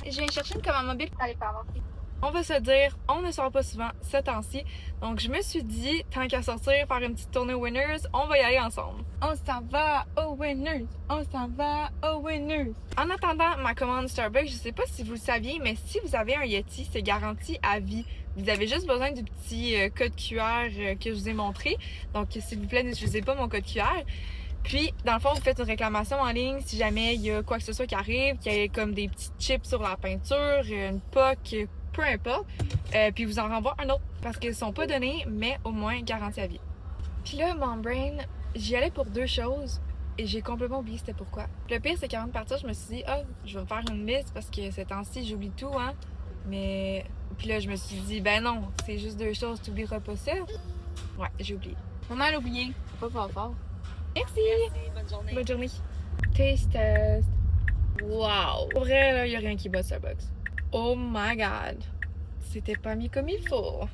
Je viens chercher une commande mobile pour aller par avoir. On va se dire, on ne sort pas souvent ce temps-ci. Donc, je me suis dit, tant qu'à sortir, faire une petite tournée Winners, on va y aller ensemble. On s'en va aux Winners! On s'en va aux Winners! En attendant ma commande Starbucks, je sais pas si vous le saviez, mais si vous avez un Yeti, c'est garanti à vie. Vous avez juste besoin du petit code QR que je vous ai montré. Donc, s'il vous plaît, n'utilisez pas mon code QR. Puis, dans le fond, vous faites une réclamation en ligne si jamais il y a quoi que ce soit qui arrive, qu'il y ait comme des petits chips sur la peinture, une POC, peu importe. Puis, vous en renvoie un autre parce qu'ils sont pas donnés, mais au moins garantis à vie. Puis là, mon brain, j'y allais pour deux choses et j'ai complètement oublié c'était pourquoi. Le pire, c'est qu'avant de partir, je me suis dit, je vais me faire une liste parce que ces temps-ci, j'oublie tout, hein. Mais. Puis là, je me suis dit, ben non, c'est juste deux choses, t'oublieras pas ça. Ouais, j'ai oublié. Maman a oublié. Pas fort. Merci. Bonne journée. Bonne journée. Taste test. Wow. Pour vrai, là, y a rien qui bat Starbucks. Oh my god. C'était pas mis comme il faut.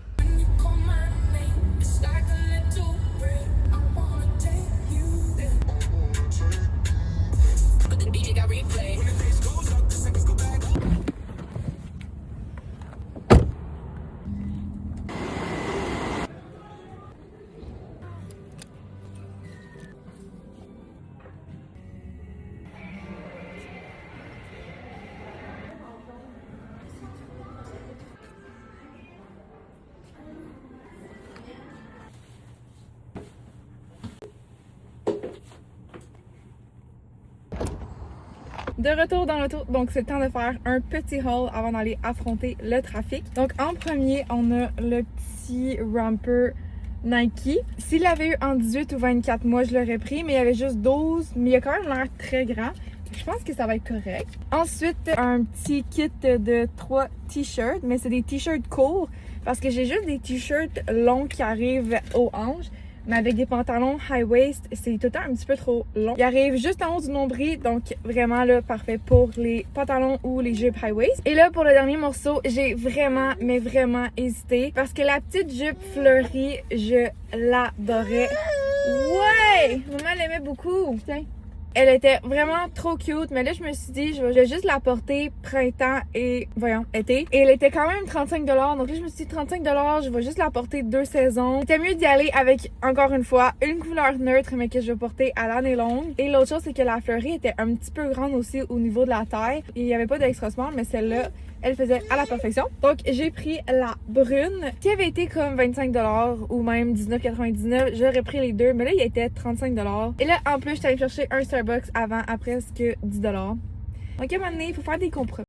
De retour dans l'auto, donc c'est le temps de faire un petit haul avant d'aller affronter le trafic. Donc en premier, on a le petit romper Nike. S'il avait eu en 18 ou 24 mois, je l'aurais pris, mais il y avait juste 12, mais il a quand même l'air très grand. Je pense que ça va être correct. Ensuite, un petit kit de 3 t-shirts, mais c'est des t-shirts courts parce que j'ai juste des t-shirts longs qui arrivent aux hanches. Mais avec des pantalons high waist, c'est tout le temps un petit peu trop long. Il arrive juste en haut du nombril, donc vraiment là, parfait pour les pantalons ou les jupes high waist. Et là, pour le dernier morceau, j'ai vraiment, mais vraiment hésité parce que la petite jupe fleurie, je l'adorais. Ouais! Maman l'aimait beaucoup. Tiens. Elle était vraiment trop cute, mais là, je me suis dit, je vais juste la porter printemps et, été. Et elle était quand même 35$, donc là, je me suis dit 35$, je vais juste la porter 2 saisons. C'était mieux d'y aller avec, encore une fois, une couleur neutre, mais que je vais porter à l'année longue. Et l'autre chose, c'est que la fleurie était un petit peu grande aussi au niveau de la taille. Il n'y avait pas d'extra small, mais celle-là, elle faisait à la perfection. Donc, j'ai pris la brune, qui avait été comme 25$ ou même 19,99$. J'aurais pris les deux, mais là, il était 35$. Et là, en plus, je suis allée chercher un Starbucks avant à presque 10$. Donc, à un moment donné, il faut faire des compromis.